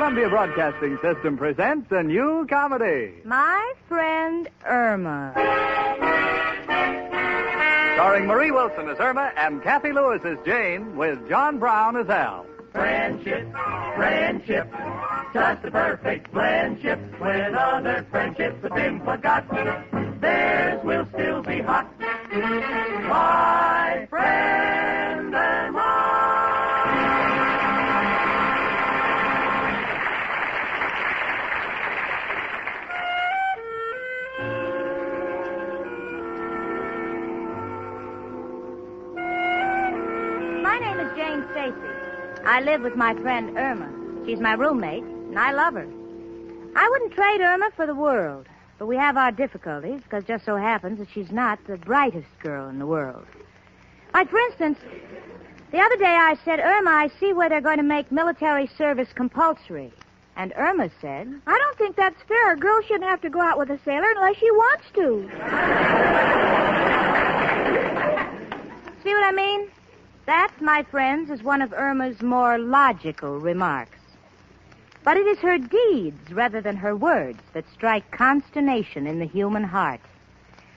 Columbia Broadcasting System presents a new comedy. My Friend Irma. Starring Marie Wilson as Irma and Cathy Lewis as Jane, with John Brown as Al. Friendship, friendship, just a perfect friendship. When other friendships have been forgot, theirs will still be hot. My friend Irma. My name is Jane Stacy. I live with my friend Irma. She's my roommate, and I love her. I wouldn't trade Irma for the world, but we have our difficulties because it just so happens that she's not the brightest girl in the world. Like, for instance, the other day I said, Irma, I see where they're going to make military service compulsory. And Irma said, I don't think that's fair. A girl shouldn't have to go out with a sailor unless she wants to. See what I mean? That, my friends, is one of Irma's more logical remarks. But it is her deeds rather than her words that strike consternation in the human heart.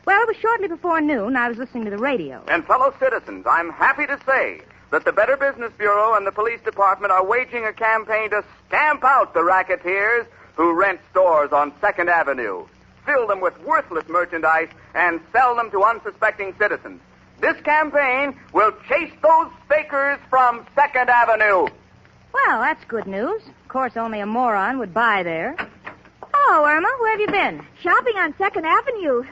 Well, it was shortly before noon. I was listening to the radio. And fellow citizens, I'm happy to say that the Better Business Bureau and the police department are waging a campaign to stamp out the racketeers who rent stores on 2nd Avenue, fill them with worthless merchandise, and sell them to unsuspecting citizens. This campaign will chase those fakers from 2nd Avenue. Well, that's good news. Of course, only a moron would buy there. Hello, Irma. Where have you been? Shopping on 2nd Avenue.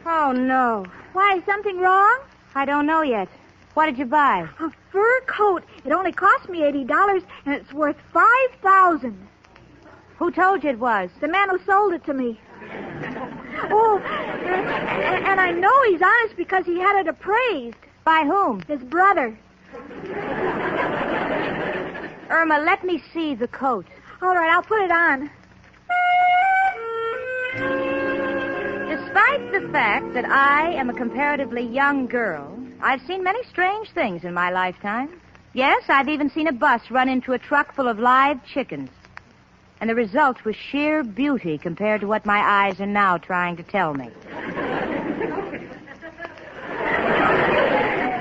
Oh, no. Why, is something wrong? I don't know yet. What did you buy? A fur coat. It only cost me $80, and it's worth $5,000. Who told you it was? The man who sold it to me. Oh, and I know he's honest because he had it appraised. By whom? His brother. Irma, let me see the coat. All right, I'll put it on. Despite the fact that I am a comparatively young girl, I've seen many strange things in my lifetime. Yes, I've even seen a bus run into a truck full of live chickens. And the result was sheer beauty compared to what my eyes are now trying to tell me.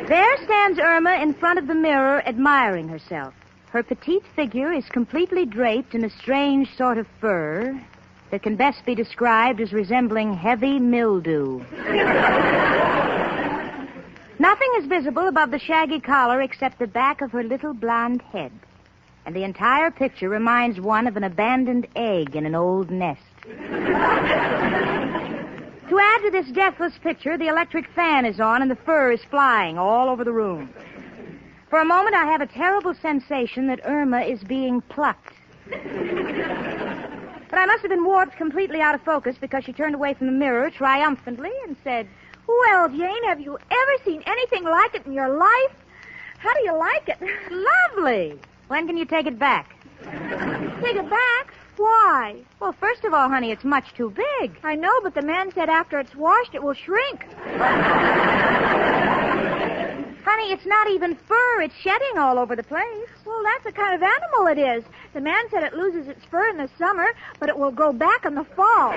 There stands Irma in front of the mirror admiring herself. Her petite figure is completely draped in a strange sort of fur that can best be described as resembling heavy mildew. Nothing is visible above the shaggy collar except the back of her little blonde head. And the entire picture reminds one of an abandoned egg in an old nest. To add to this deathless picture, the electric fan is on and the fur is flying all over the room. For a moment, I have a terrible sensation that Irma is being plucked. But I must have been warped completely out of focus because she turned away from the mirror triumphantly and said, Well, Jane, have you ever seen anything like it in your life? How do you like it? Lovely. When can you take it back? Take it back? Why? Well, first of all, honey, it's much too big. I know, but the man said after it's washed, it will shrink. Honey, it's not even fur. It's shedding all over the place. Well, that's the kind of animal it is. The man said it loses its fur in the summer, but it will grow back in the fall.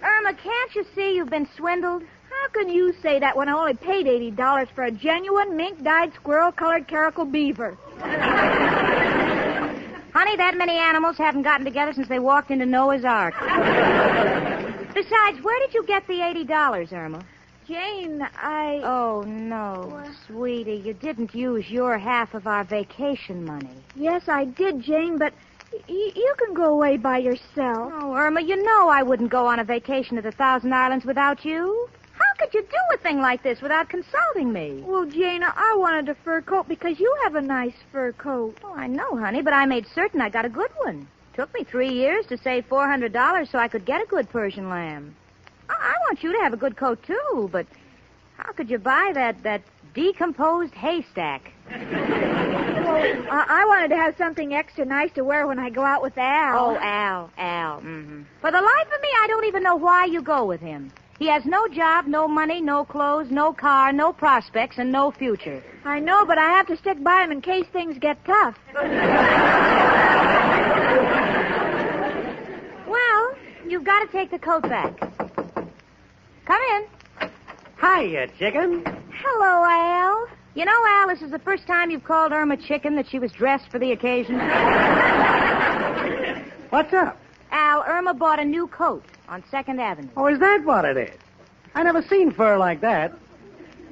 Irma, can't you see you've been swindled? How can you say that when I only paid $80 for a genuine mink-dyed squirrel-colored caracal beaver? Honey, that many animals haven't gotten together since they walked into Noah's Ark. Besides, where did you get the $80, Irma? Jane, Oh, no, sweetie, you didn't use your half of our vacation money. Yes, I did, Jane, but you can go away by yourself. Oh, Irma, you know I wouldn't go on a vacation to the Thousand Islands without you. How could you do a thing like this without consulting me? Well, Jane, I wanted a fur coat because you have a nice fur coat. Oh, I know, honey, but I made certain I got a good one. Took me 3 years to save $400 so I could get a good Persian lamb. I want you to have a good coat, too, but how could you buy that decomposed haystack? I wanted to have something extra nice to wear when I go out with Al. Oh, Al. Mm-hmm. For the life of me, I don't even know why you go with him. He has no job, no money, no clothes, no car, no prospects, and no future. I know, but I have to stick by him in case things get tough. Well, you've got to take the coat back. Come in. Hiya, chicken. Hello, Al. You know, Al, this is the first time you've called Irma chicken that she was dressed for the occasion. What's up? Al, Irma bought a new coat on 2nd Avenue. Oh, is that what it is? I never seen fur like that.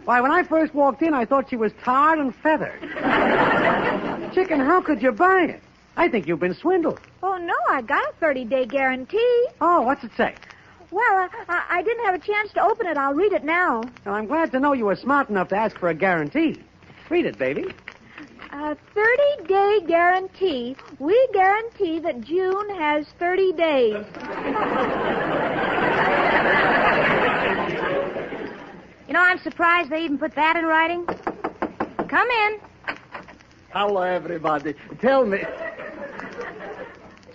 Why, when I first walked in, I thought she was tarred and feathered. Chicken, how could you buy it? I think you've been swindled. Oh, no, I got a 30-day guarantee. Oh, what's it say? Well, I didn't have a chance to open it. I'll read it now. Well, I'm glad to know you were smart enough to ask for a guarantee. Read it, baby. A 30-day guarantee. We guarantee that June has 30 days. You know, I'm surprised they even put that in writing. Come in. Hello, everybody. Tell me.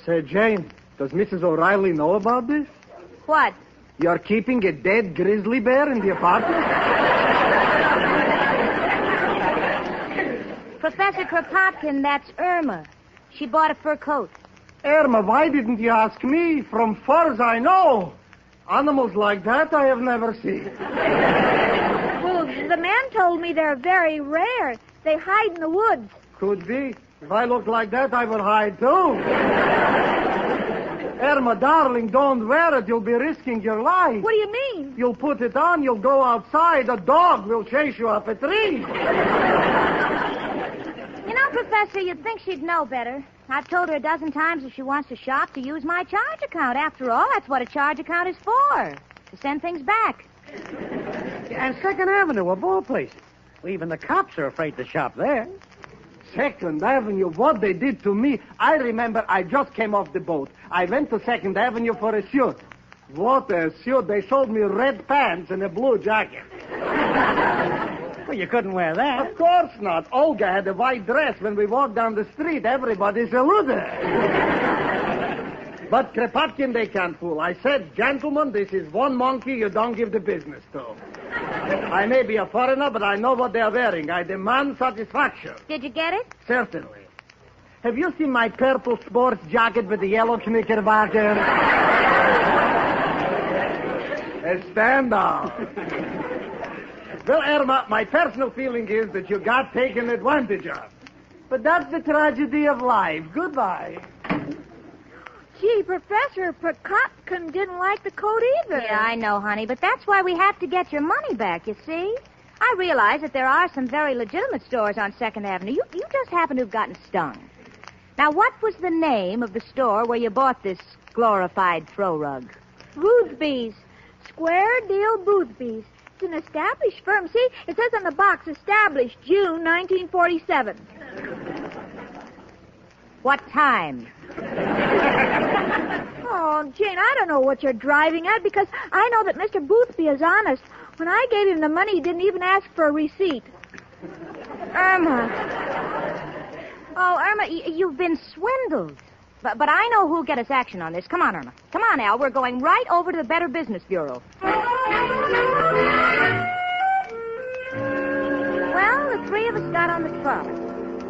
Say, Jane, does Mrs. O'Reilly know about this? What? You're keeping a dead grizzly bear in the apartment? Professor Kropotkin, that's Irma. She bought a fur coat. Irma, why didn't you ask me? From furs I know. Animals like that I have never seen. Well, the man told me they're very rare. They hide in the woods. Could be. If I looked like that, I would hide too. Irma, darling, don't wear it. You'll be risking your life. What do you mean? You'll put it on, you'll go outside. A dog will chase you up a tree. You know, Professor, you'd think she'd know better. I've told her a dozen times if she wants to shop to use my charge account. After all, that's what a charge account is for. To send things back. And 2nd Avenue, of all places. Well, even the cops are afraid to shop there. 2nd Avenue, what they did to me. I remember I just came off the boat. I went to 2nd Avenue for a suit. What a suit. They sold me red pants and a blue jacket. Well, you couldn't wear that. Of course not. Olga had a white dress. When we walked down the street, everybody saluted. But Kropotkin, they can't fool. I said, gentlemen, this is one monkey you don't give the business to. I may be a foreigner, but I know what they're wearing. I demand satisfaction. Did you get it? Certainly. Have you seen my purple sports jacket with the yellow knickerbocker? Stand down. Well, Irma, my personal feeling is that you got taken advantage of. But that's the tragedy of life. Goodbye. Gee, Professor Kropotkin didn't like the coat either. Yeah, I know, honey, but that's why we have to get your money back, you see? I realize that there are some very legitimate stores on 2nd Avenue. You just happen to have gotten stung. Now, what was the name of the store where you bought this glorified throw rug? Boothby's. Square Deal Boothby's. It's an established firm. See, it says on the box, established June 1947. What time? Oh, Jane, I don't know what you're driving at because I know that Mr. Boothby is honest. When I gave him the money, he didn't even ask for a receipt. Irma. Oh, Irma, you've been swindled. But I know who'll get us action on this. Come on, Irma. Come on, Al. We're going right over to the Better Business Bureau. Well, the three of us got on the trolley.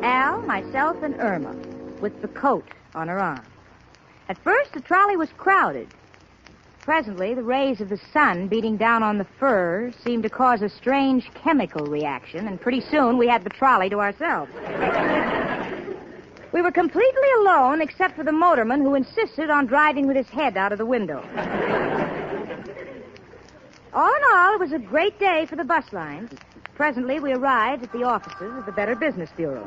Al, myself, and Irma, with the coat on her arm. At first, the trolley was crowded. Presently, the rays of the sun beating down on the fur seemed to cause a strange chemical reaction, and pretty soon we had the trolley to ourselves. We were completely alone except for the motorman who insisted on driving with his head out of the window. All in all, it was a great day for the bus lines. Presently, we arrived at the offices of the Better Business Bureau.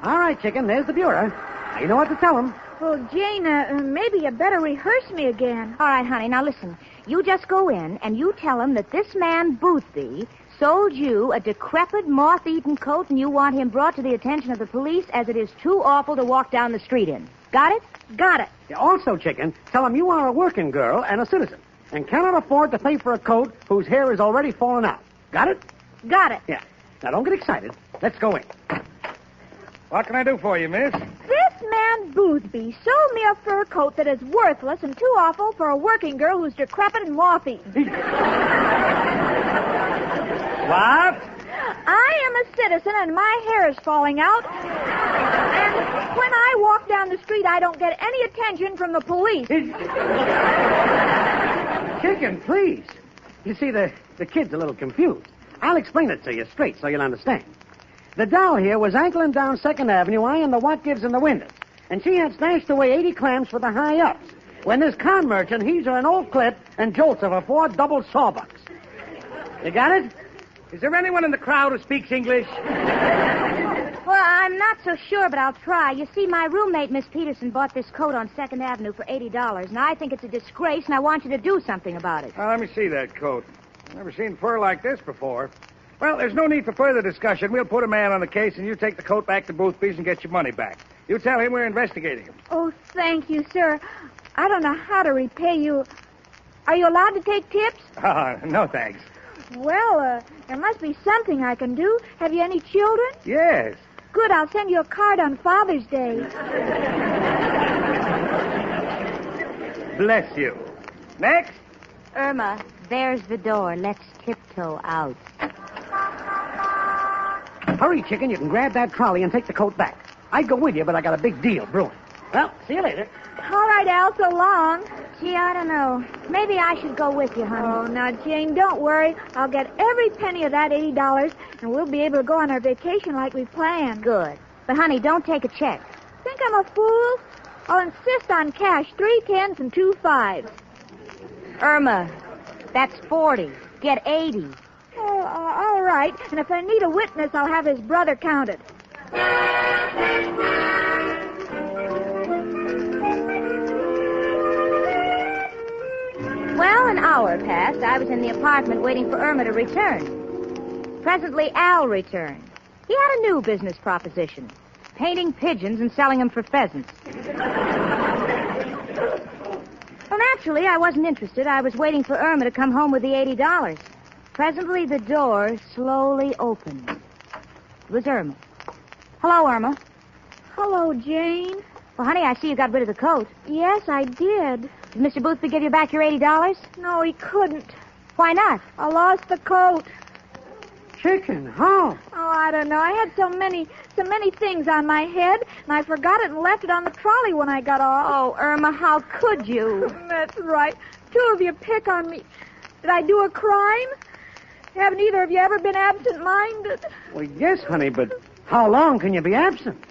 All right, chicken, there's the bureau. Now you know what to tell them. Well, Jane, maybe you better rehearse me again. All right, honey, now listen. You just go in and you tell him that this man, Boothby, sold you a decrepit, moth-eaten coat and you want him brought to the attention of the police as it is too awful to walk down the street in. Got it? Got it. Yeah, also, chicken, tell him you are a working girl and a citizen and cannot afford to pay for a coat whose hair is already fallen out. Got it? Got it. Yeah. Now, don't get excited. Let's go in. What can I do for you, miss? This This man Boothby sold me a fur coat that is worthless and too awful for a working girl who's decrepit and moth-eaten. What? I am a citizen and my hair is falling out. And when I walk down the street, I don't get any attention from the police. Chicken, please. You see, the kid's a little confused. I'll explain it to you straight so you'll understand. The doll here was ankling down 2nd Avenue, eyeing the what gives in the windows. And she had stashed away 80 clams for the high-ups. When this con merchant heaves her an old clip and jolts her for 4 double sawbucks. You got it? Is there anyone in the crowd who speaks English? Well, I'm not so sure, but I'll try. You see, my roommate, Miss Peterson, bought this coat on 2nd Avenue for $80, and I think it's a disgrace, and I want you to do something about it. Oh, let me see that coat. Never seen fur like this before. Well, there's no need for further discussion. We'll put a man on the case, and you take the coat back to Boothby's and get your money back. You tell him we're investigating him. Oh, thank you, sir. I don't know how to repay you. Are you allowed to take tips? No, thanks. Well, there must be something I can do. Have you any children? Yes. Good, I'll send you a card on Father's Day. Bless you. Next. Irma, there's the door. Let's tiptoe out. Hurry, chicken. You can grab that trolley and take the coat back. I'd go with you, but I got a big deal brewing. Well, see you later. All right, Al, so long. Gee, I don't know. Maybe I should go with you, honey. Oh, now, Jane, don't worry. I'll get every penny of that $80, and we'll be able to go on our vacation like we planned. Good. But, honey, don't take a check. Think I'm a fool? I'll insist on cash, 3 10s and 2 5s. Irma, that's 40. Get 80. Oh, all right. And if I need a witness, I'll have his brother counted. Well, an hour passed. I was in the apartment waiting for Irma to return. Presently, Al returned. He had a new business proposition. Painting pigeons and selling them for pheasants. Well, naturally, I wasn't interested. I was waiting for Irma to come home with the $80. Presently, the door slowly opened. It was Irma. Hello, Irma. Hello, Jane. Well, honey, I see you got rid of the coat. Yes, I did. Did Mr. Boothby give you back your $80? No, he couldn't. Why not? I lost the coat. Chicken, how? Oh, I don't know. I had so many things on my head, and I forgot it and left it on the trolley when I got off. Oh, Irma, how could you? That's right. 2 of you pick on me. Did I do a crime? Haven't either of you ever been absent-minded? Well, yes, honey, but how long can you be absent?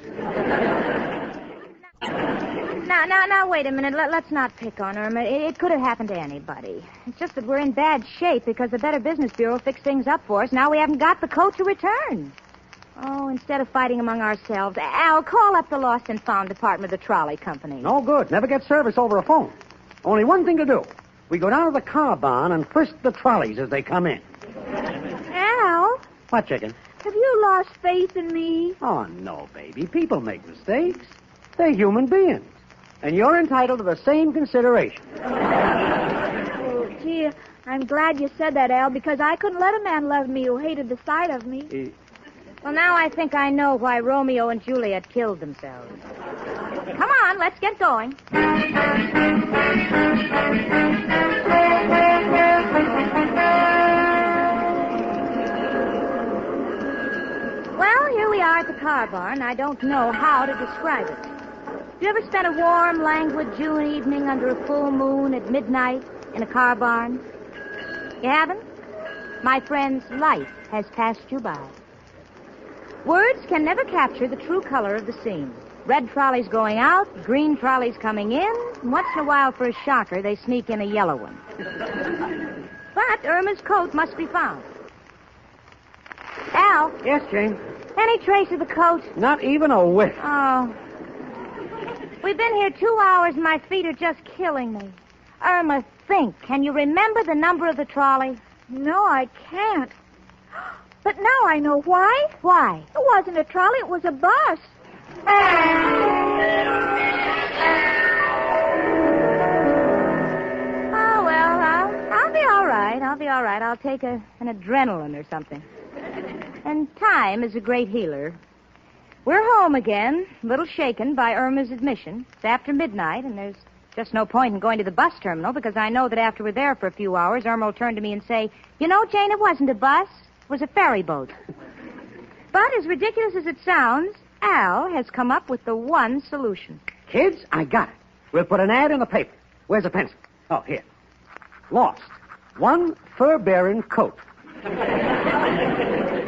Now, wait a minute. Let's not pick on Irma. It could have happened to anybody. It's just that we're in bad shape because the Better Business Bureau fixed things up for us. Now we haven't got the coat to return. Oh, instead of fighting among ourselves, Al, call up the Lost and Found department of the trolley company. No good. Never get service over a phone. Only one thing to do. We go down to the car barn and frisk the trolleys as they come in. Al, What, chicken? have you lost faith in me? Oh, no, baby. People make mistakes. They're human beings. And you're entitled to the same consideration. Oh, gee, I'm glad you said that, Al, because I couldn't let a man love me who hated the sight of me. Well, now I think I know why Romeo and Juliet killed themselves. Come on, let's get going. Well, here we are at the car barn. I don't know how to describe it. You ever spent a warm, languid June evening under a full moon at midnight in a car barn? You haven't? My friends, life has passed you by. Words can never capture the true color of the scene. Red trolleys going out, green trolleys coming in, and once in a while, for a shocker, they sneak in a yellow one. But Irma's coat must be found. Al, Yes, Jane? any trace of the coat? Not even a whiff. Oh. We've been here 2 hours and my feet are just killing me. Irma, think. Can you remember the number of the trolley? No, I can't. But now I know why. Why? It wasn't a trolley, it was a bus. Oh, well, I'll be all right. I'll take an adrenaline or something. And time is a great healer. We're home again, a little shaken by Irma's admission. It's after midnight, and there's just no point in going to the bus terminal because I know that after we're there for a few hours, Irma will turn to me and say, "You know, Jane, it wasn't a bus. It was a ferry boat." But as ridiculous as it sounds, Al has come up with the one solution. Kids, I got it. We'll put an ad in the paper. Where's a pencil? Oh, here. Lost. One fur-bearing coat.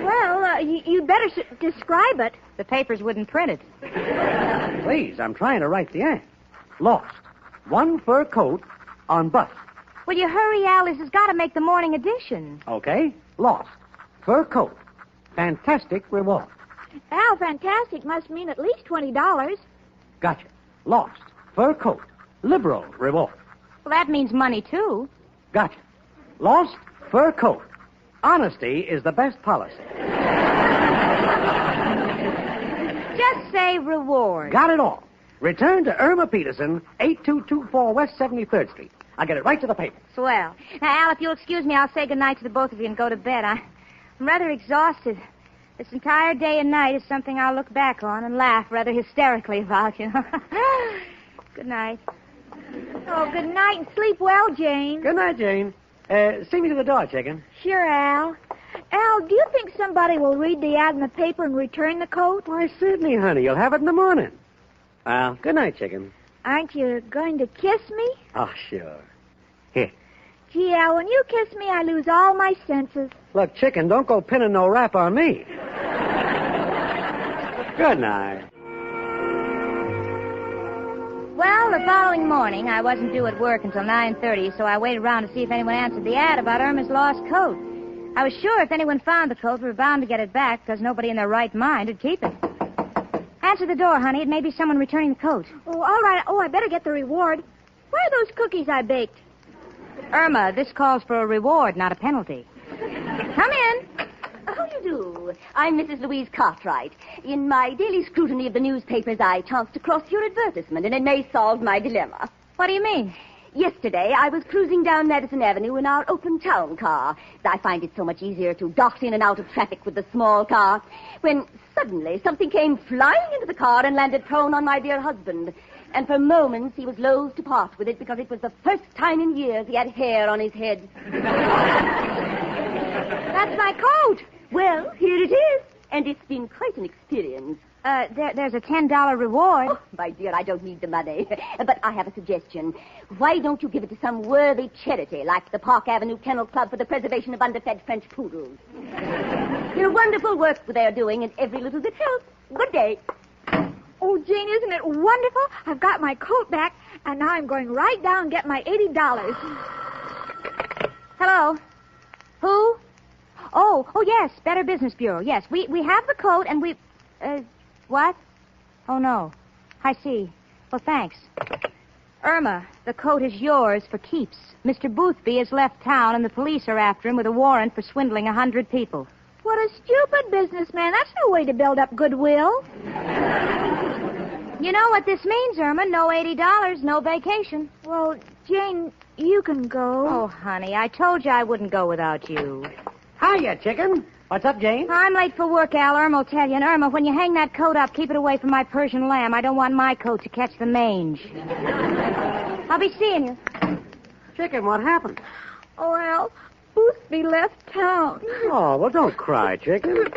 Well, you'd better describe it. The papers wouldn't print it. Please, I'm trying to write the ad. Lost. One fur coat on bus. Will you hurry, Al? This has got to make the morning edition. Okay. Lost. Fur coat. Fantastic reward. Al, fantastic must mean at least $20. Gotcha. Lost. Fur coat. Liberal reward. Well, that means money, too. Gotcha. Lost. Fur coat. Honesty is the best policy. Just say reward. Got it all. Return to Irma Peterson, 8224 West 73rd Street. I'll get it right to the paper. Swell. Now, Al, if you'll excuse me, I'll say goodnight to the both of you and go to bed. I'm rather exhausted. This entire day and night is something I'll look back on and laugh rather hysterically about, you know. Good night. Oh, good night and sleep well, Jane. Good night, Jane. See me to the door, chicken. Sure, Al. Al, do you think somebody will read the ad in the paper and return the coat? Why, certainly, honey. You'll have it in the morning. Well, good night, chicken. Aren't you going to kiss me? Oh, sure. Here. Gee, Al, when you kiss me, I lose all my senses. Look, chicken, don't go pinning no rap on me. Good night. Well, the following morning, I wasn't due at work until 9:30, so I waited around to see if anyone answered the ad about Irma's lost coat. I was sure if anyone found the coat, we were bound to get it back because nobody in their right mind would keep it. Answer the door, honey. It may be someone returning the coat. Oh, all right. Oh, I better get the reward. Where are those cookies I baked? Irma, this calls for a reward, not a penalty. Come in. How do you do? I'm Mrs. Louise Cartwright. In my daily scrutiny of the newspapers, I chanced across your advertisement, and it may solve my dilemma. What do you mean? Yesterday, I was cruising down Madison Avenue in our open town car. I find it so much easier to dart in and out of traffic with the small car. When suddenly something came flying into the car and landed prone on my dear husband. And for moments, he was loath to part with it because it was the first time in years he had hair on his head. That's my coat. Well, here it is. And it's been quite an experience. There's a $10 reward. Oh, my dear, I don't need the money. But I have a suggestion. Why don't you give it to some worthy charity, like the Park Avenue Kennel Club for the preservation of underfed French poodles? They're wonderful work they're doing, and every little bit helps. Good day. Oh, Jane, isn't it wonderful? I've got my coat back, and now I'm going right down and get my $80. Hello? Who? Oh, yes, Better Business Bureau. Yes, we have the coat, and we... what? Oh, no. I see. Well, thanks. Irma, the coat is yours for keeps. Mr. Boothby has left town, and the police are after him with a warrant for swindling 100 people. What a stupid businessman. That's no way to build up goodwill. You know what this means, Irma. No $80, no vacation. Well, Jane, you can go. Oh, honey, I told you I wouldn't go without you. Hiya, chicken. What's up, Jane? I'm late for work, Al. Irma will tell you. And Irma, when you hang that coat up, keep it away from my Persian lamb. I don't want my coat to catch the mange. I'll be seeing you. Chicken, what happened? Oh, Al, Boothby left town. Oh, well, don't cry, chicken.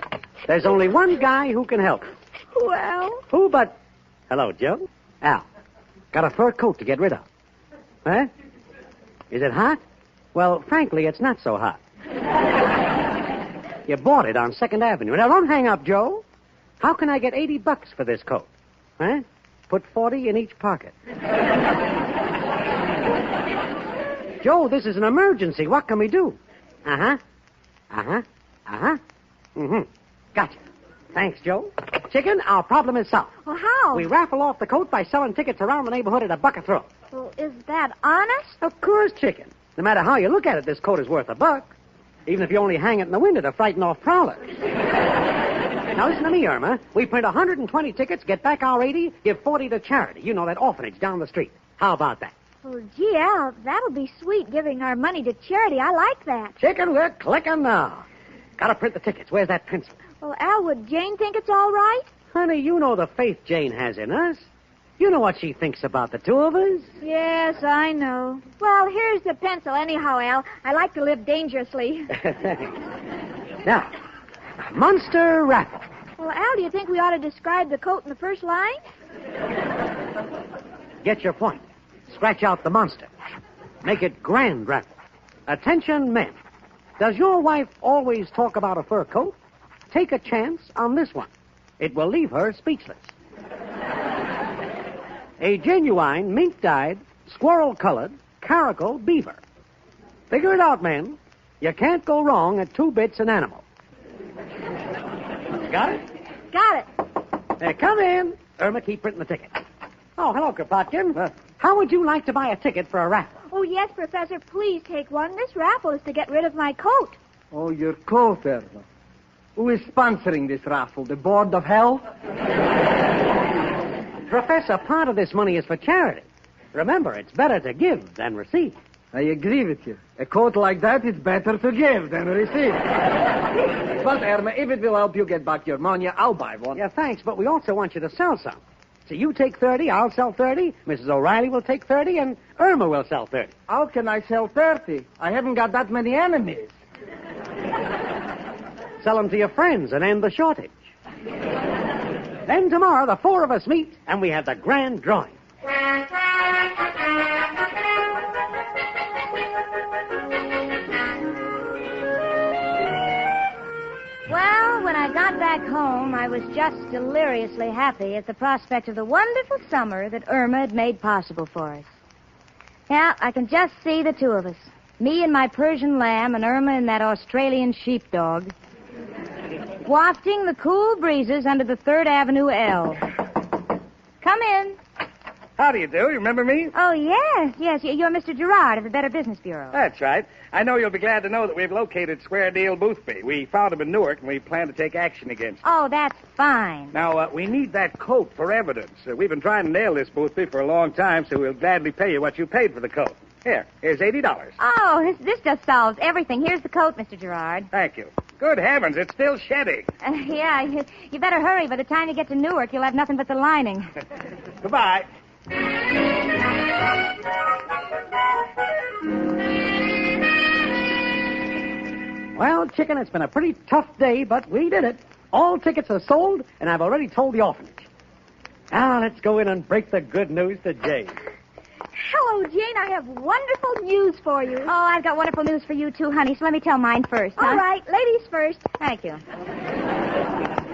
There's only one guy who can help. Well? Who but... Hello, Joe. Al. Got a fur coat to get rid of. Huh? Is it hot? Well, frankly, it's not so hot. You bought it on 2nd Avenue. Now, don't hang up, Joe. How can I get $80 for this coat? Huh? Put 40 in each pocket. Joe, this is an emergency. What can we do? Uh-huh. Uh-huh. Uh-huh. Mm-hmm. Gotcha. Thanks, Joe. Chicken, our problem is solved. Well, how? We raffle off the coat by selling tickets around the neighborhood at $1 a throw. Well, is that honest? Of course, chicken. No matter how you look at it, this coat is worth $1. Even if you only hang it in the window to frighten off prowlers. Now, listen to me, Irma. We print 120 tickets, get back our 80, give 40 to charity. You know, that orphanage down the street. How about that? Oh, gee, Al, that'll be sweet, giving our money to charity. I like that. Chicken, we're clicking now. Gotta print the tickets. Where's that pencil? Well, Al, would Jane think it's all right? Honey, you know the faith Jane has in us. You know what she thinks about the two of us. Yes, I know. Well, here's the pencil anyhow, Al. I like to live dangerously. Now, monster raffle. Well, Al, do you think we ought to describe the coat in the first line? Get your point. Scratch out the monster. Make it grand raffle. Attention, men. Does your wife always talk about a fur coat? Take a chance on this one. It will leave her speechless. A genuine mink-dyed, squirrel-colored, caracal beaver. Figure it out, men. You can't go wrong at 2 bits an animal. Got it? Got it. Come in. Irma, keep printing the ticket. Oh, hello, Kropotkin. How would you like to buy a ticket for a raffle? Oh, yes, Professor, please take one. This raffle is to get rid of my coat. Oh, your coat, Irma. Who is sponsoring this raffle? The Board of Health? Professor, part of this money is for charity. Remember, it's better to give than receive. I agree with you. A coat like that is better to give than receive. But, Irma, if it will help you get back your money, I'll buy one. Yeah, thanks, but we also want you to sell some. So you take 30, I'll sell 30, Mrs. O'Reilly will take 30, and Irma will sell 30. How can I sell 30? I haven't got that many enemies. Sell them to your friends and end the shortage. Then tomorrow, the 4 of us meet, and we have the grand drawing. Well, when I got back home, I was just deliriously happy at the prospect of the wonderful summer that Irma had made possible for us. Yeah, I can just see the two of us. Me and my Persian lamb and Irma and that Australian sheepdog. Wafting the cool breezes under the 3rd Avenue L. Come in. How do you do? You remember me? Oh, yes. You're Mr. Gerard of the Better Business Bureau. That's right. I know you'll be glad to know that we've located Square Deal Boothby. We found him in Newark, and we plan to take action against him. Oh, that's fine. Now, we need that coat for evidence. We've been trying to nail this Boothby for a long time, so we'll gladly pay you what you paid for the coat. Here's $80. Oh, this just solves everything. Here's the coat, Mr. Gerard. Thank you. Good heavens, it's still shedding. Yeah, you better hurry. By the time you get to Newark, you'll have nothing but the lining. Goodbye. Well, chicken, it's been a pretty tough day, but we did it. All tickets are sold, and I've already told the orphanage. Now, let's go in and break the good news to Jane. Hello, Jane. I have wonderful news for you. Oh, I've got wonderful news for you, too, honey, so let me tell mine first, huh? All right, ladies first. Thank you.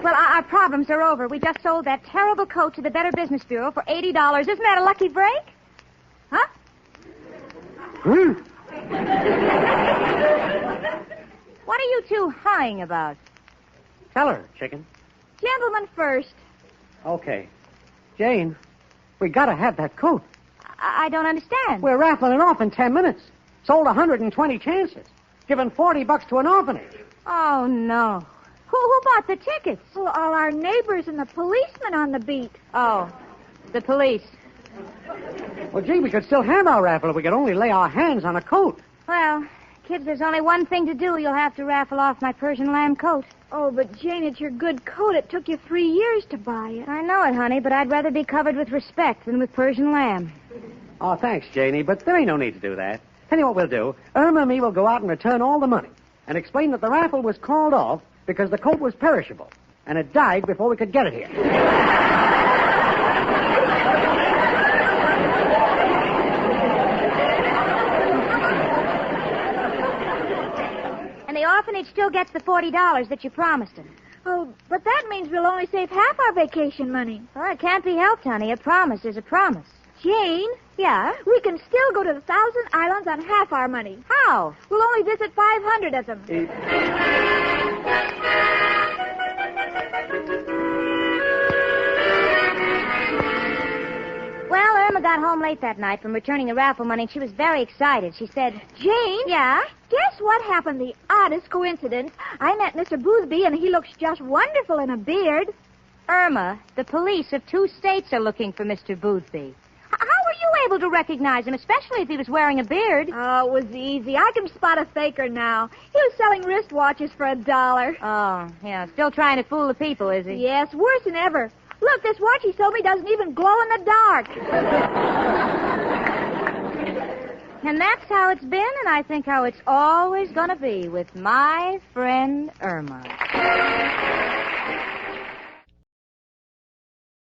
Well, our problems are over. We just sold that terrible coat to the Better Business Bureau for $80. Isn't that a lucky break? Huh? What are you two hawing about? Tell her, chicken. Gentlemen first. Okay. Jane, we gotta have that coat. I don't understand. We're raffling it off in 10 minutes. Sold 120 chances. Given $40 to an orphanage. Oh, no. Who bought the tickets? Well, all our neighbors and the policemen on the beat. Oh, the police. Well, gee, we could still have our raffle if we could only lay our hands on a coat. Well, kids, there's only one thing to do. You'll have to raffle off my Persian lamb coat. Oh, but Jane, it's your good coat. It took you 3 years to buy it. I know it, honey, but I'd rather be covered with respect than with Persian lamb. Oh, thanks, Janie, but there ain't no need to do that. Tell you what we'll do. Irma and me will go out and return all the money and explain that the raffle was called off because the coat was perishable and it died before we could get it here. And the orphanage still gets the $40 that you promised them. Oh, but that means we'll only save half our vacation money. Well, it can't be helped, honey. A promise is a promise. Jane? Yeah? We can still go to the 1,000 Islands on half our money. How? We'll only visit 500 of them. Well, Irma got home late that night from returning the raffle money, and she was very excited. She said, Jane? Yeah? Guess what happened? The oddest coincidence. I met Mr. Boothby, and he looks just wonderful in a beard. Irma, the police of 2 states are looking for Mr. Boothby. How were you able to recognize him, especially if he was wearing a beard? Oh, it was easy. I can spot a faker now. He was selling wristwatches for $1. Oh, yeah. Still trying to fool the people, is he? Yes, worse than ever. Look, this watch he sold me doesn't even glow in the dark. And that's how it's been, and I think how it's always going to be with my friend Irma.